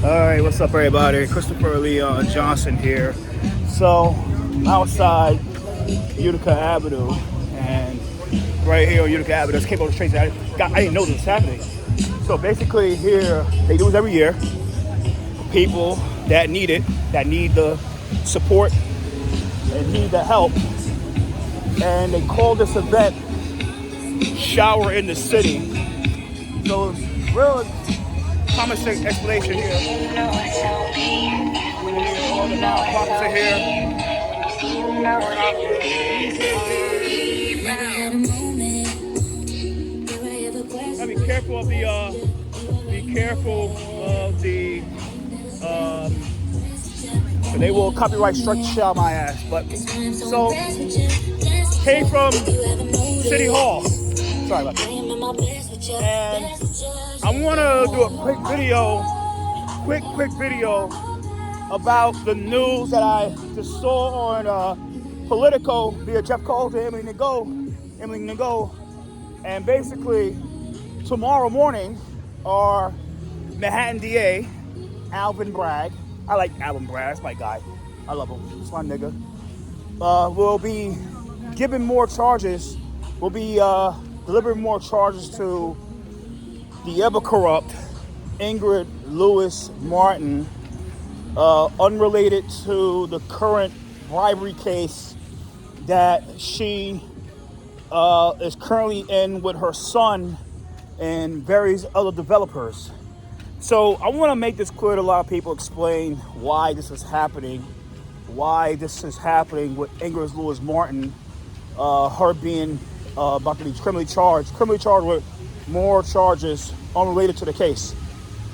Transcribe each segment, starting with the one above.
All right, what's up, everybody? Christopher Leon Johnson here. So, I'm outside Utica Avenue, and right here on Utica Avenue, there's cable trains. I didn't know this was happening. So basically, here they do this every year for people that need it, that need the support and need the help, and they call this event "Shower in the City." So, it's real common sense explanation here. All the nonprofits are here. Gotta be careful of they will copyright strike shell my ass. But so came from City Hall. Sorry about that. And I want to do a quick video about the news that I just saw on Politico via Jeff Coles and Emily Nago. And basically, tomorrow morning, our Manhattan DA, Alvin Bragg, I like Alvin Bragg, that's my guy. I love him, he's my nigga. Will be giving more charges, will be delivering more charges to the ever corrupt Ingrid Lewis Martin, unrelated to the current bribery case that she is currently in with her son and various other developers. So I want to make this clear to a lot of people, explain why this is happening with Ingrid Lewis Martin, her being about to be criminally charged with more charges unrelated to the case.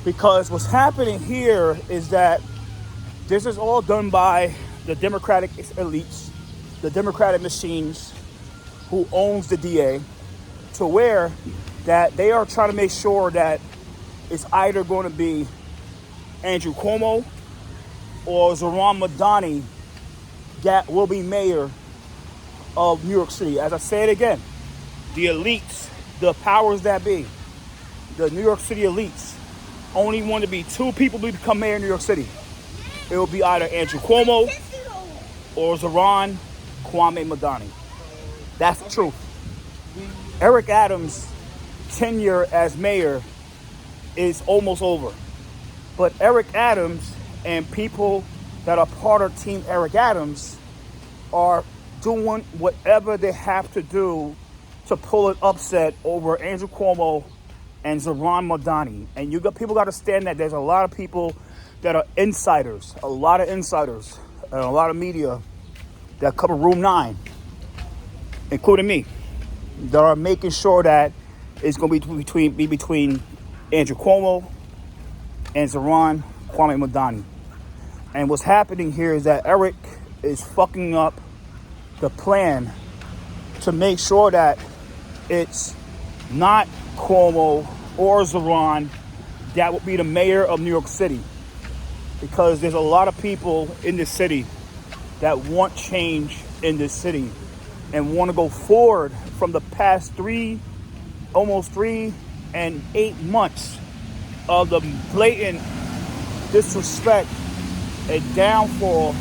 Because what's happening here is that this is all done by the Democratic elites, the Democratic machines who owns the DA, to where that they are trying to make sure that it's either going to be Andrew Cuomo or Zohran Mamdani that will be mayor of New York City. As I say it again, the elites, the powers that be, the New York City elites, only want to be two people to become mayor of New York City. It will be either Andrew Cuomo or Zohran Kwame Mamdani. That's the truth. Eric Adams' tenure as mayor is almost over. But Eric Adams and people that are part of Team Eric Adams are doing whatever they have to do to pull an upset over Andrew Cuomo and Zohran Mamdani. And people got to understand that there's a lot of people that are insiders, and a lot of media that cover Room 9, including me, that are making sure that it's going to be between Andrew Cuomo and Zohran Kwame Mamdani. And what's happening here is that Eric is fucking up the plan to make sure that it's not Cuomo or Zohran that will be the mayor of New York City. Because there's a lot of people in this city that want change in this city and want to go forward from the past almost 3 and 8 months of the blatant disrespect and downfall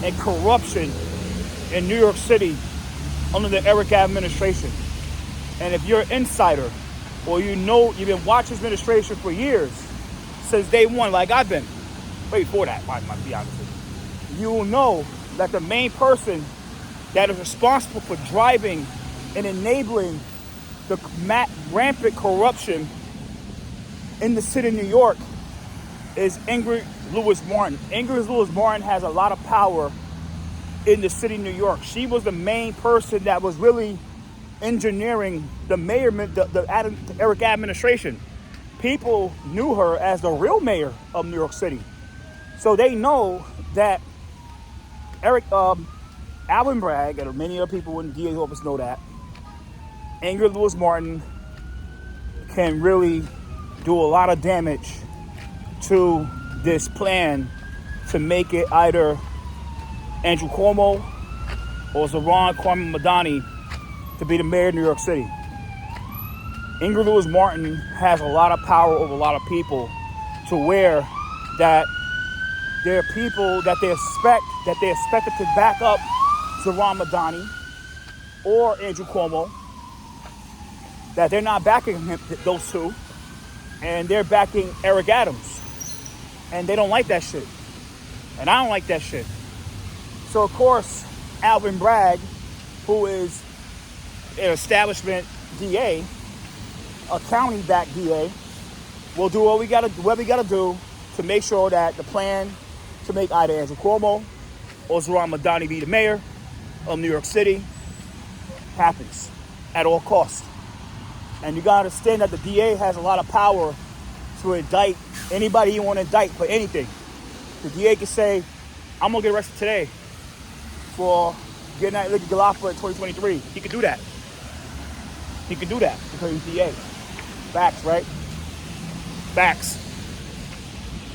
and corruption in New York City under the Eric administration. And if you're an insider or you've been watching this administration for years, since day one, like I've been, way before that, I might be honest with you, you'll know that the main person that is responsible for driving and enabling the rampant corruption in the city of New York is Ingrid Lewis Martin. Ingrid Lewis Martin has a lot of power in the city of New York. She was the main person that was really engineering the Eric administration. People knew her as the real mayor of New York City. So they know that Alvin Bragg, and many other people in the DA's office know that, Ingrid Lewis Martin can really do a lot of damage to this plan to make it either Andrew Cuomo or Zohran Kwame Mamdani to be the mayor of New York City. Ingrid Lewis Martin has a lot of power over a lot of people to where that there are people that they expected to back up Zohran Madani or Andrew Cuomo, that they're not backing him, those two, and they're backing Eric Adams. And they don't like that shit. And I don't like that shit. So, of course, Alvin Bragg, who is an establishment DA, a county-backed DA, will do what we gotta do to make sure that the plan to make either Andrew Cuomo or Zohran Madani be the mayor of New York City happens at all costs. And you gotta understand that the DA has a lot of power to indict anybody you want to indict for anything. The DA can say, I'm gonna get arrested today for getting that liquor Galapa in 2023. He could do that. He could do that because he's DA. Facts, right? Facts.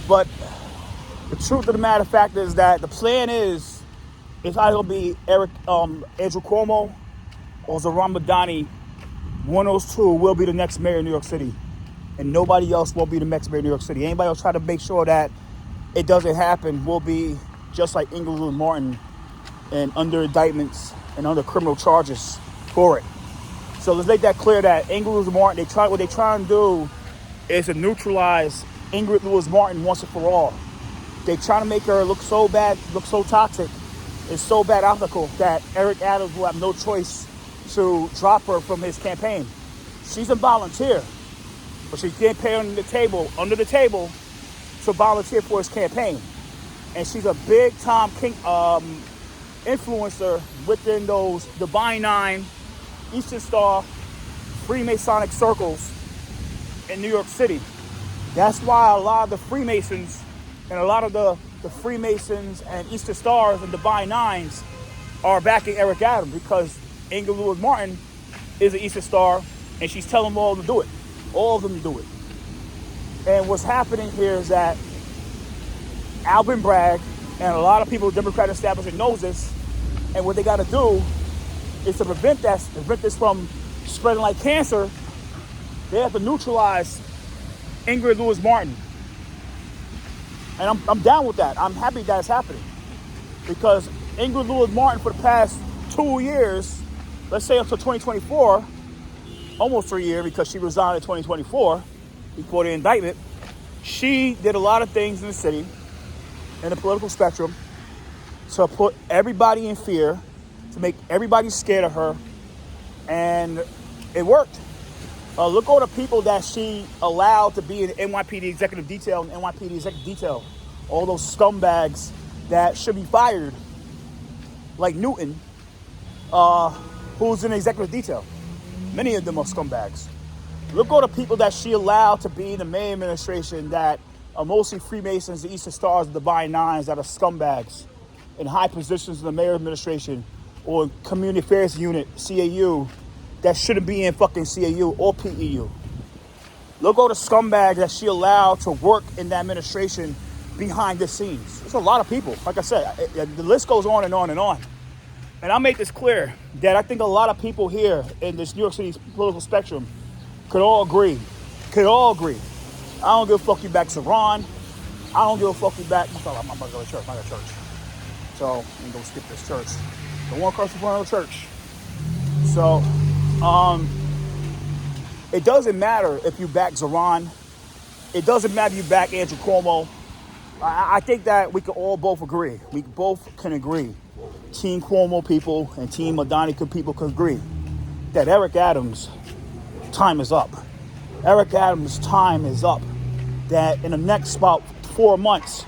But the truth of the matter fact is that the plan is it's either gonna be Andrew Cuomo or Zohran Madani. One of those two will be the next mayor of New York City. And nobody else will be the next mayor of New York City. Anybody else try to make sure that it doesn't happen will be just like Inglewood Martin and under indictments and under criminal charges for it. So let's make that clear that Inglewood Martin, what they try and do is to neutralize Ingrid Lewis Martin once and for all. They try to make her look so bad, look so toxic, and so bad ethical that Eric Adams will have no choice to drop her from his campaign. She's a volunteer, but she can't pay under the table to volunteer for his campaign. And she's a big time influencer within those Divine Nine, Eastern Star, Freemasonic circles in New York City. That's why a lot of the Freemasons and a lot of the Freemasons and Eastern Stars and Divine Nines are backing Eric Adams because Inglewood Martin is an Eastern Star and she's telling them all to do it. All of them to do it. And what's happening here is that Alvin Bragg and a lot of people in the Democratic establishment knows this, and what they got to do is to prevent this from spreading like cancer. They have to neutralize Ingrid Lewis Martin. And I'm down with that. I'm happy that's happening. Because Ingrid Lewis Martin for the past 2 years, let's say until 2024, almost 3 years because she resigned in 2024 before the indictment, she did a lot of things in the city, in the political spectrum, to put everybody in fear, to make everybody scared of her, and it worked. Look at all the people that she allowed to be in the NYPD executive detail and NYPD executive detail. All those scumbags that should be fired, like Newton, who's in the executive detail. Many of them are scumbags. Look at all the people that she allowed to be in the May administration that are mostly Freemasons, the Eastern Stars, the Divine Nines that are scumbags in high positions in the mayor administration or community affairs unit, CAU, that shouldn't be in fucking CAU or PEU. Look at all the scumbags that she allowed to work in the administration behind the scenes. There's a lot of people. Like I said, the list goes on and on and on. And I'll make this clear that I think a lot of people here in this New York City political spectrum could all agree. I don't give a fuck you back Zohran. I don't give a fuck you back. I'm about to go to church. I got church. So I'm going to skip this church. Don't want to cross in front of the church. So, it doesn't matter if you back Zohran. It doesn't matter if you back Andrew Cuomo. I think that we can all both agree. We both can agree. Team Cuomo people and Team Madani people can agree that Eric Adams' time is up. Eric Adams' time is up. That in the next about 4 months,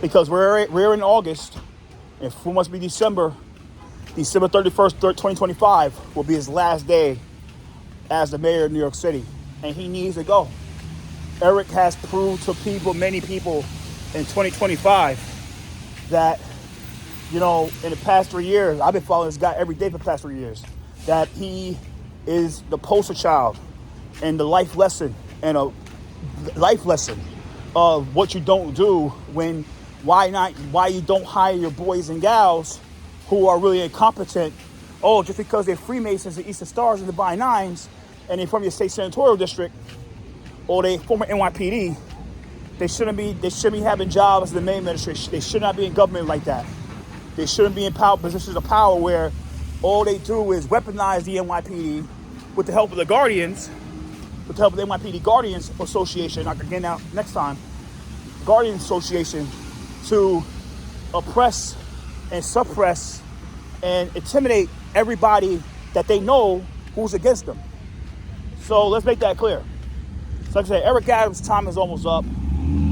because we're in August, and 4 months be December 31st, 2025 will be his last day as the mayor of New York City, and he needs to go. Eric has proved to many people in 2025 that, in the past 3 years, I've been following this guy every day for the past 3 years, that he is the poster child and the life lesson of what you don't do why you don't hire your boys and gals who are really incompetent. Oh, just because they're Freemasons and Eastern Stars and Divine Nines and they're from your state senatorial district or they former NYPD, They shouldn't be having jobs in the main administration. They should not be in government like that. They shouldn't be in positions of power where all they do is weaponize the NYPD with the help of the Guardians, with the help of the NYPD Guardians Association. Again, now next time, Guardians Association, to oppress and suppress and intimidate everybody that they know who's against them. So let's make that clear. So like I said, Eric Adams' time is almost up.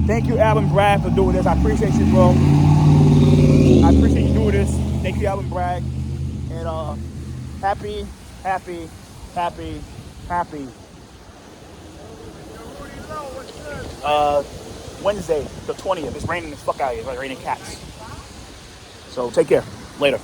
Thank you, Alvin Bragg, for doing this. I appreciate you, bro. I appreciate you doing this. Thank you, Alvin Bragg. And happy Wednesday, the 20th. It's raining as fuck out here. It's like raining cats. So take care. Later.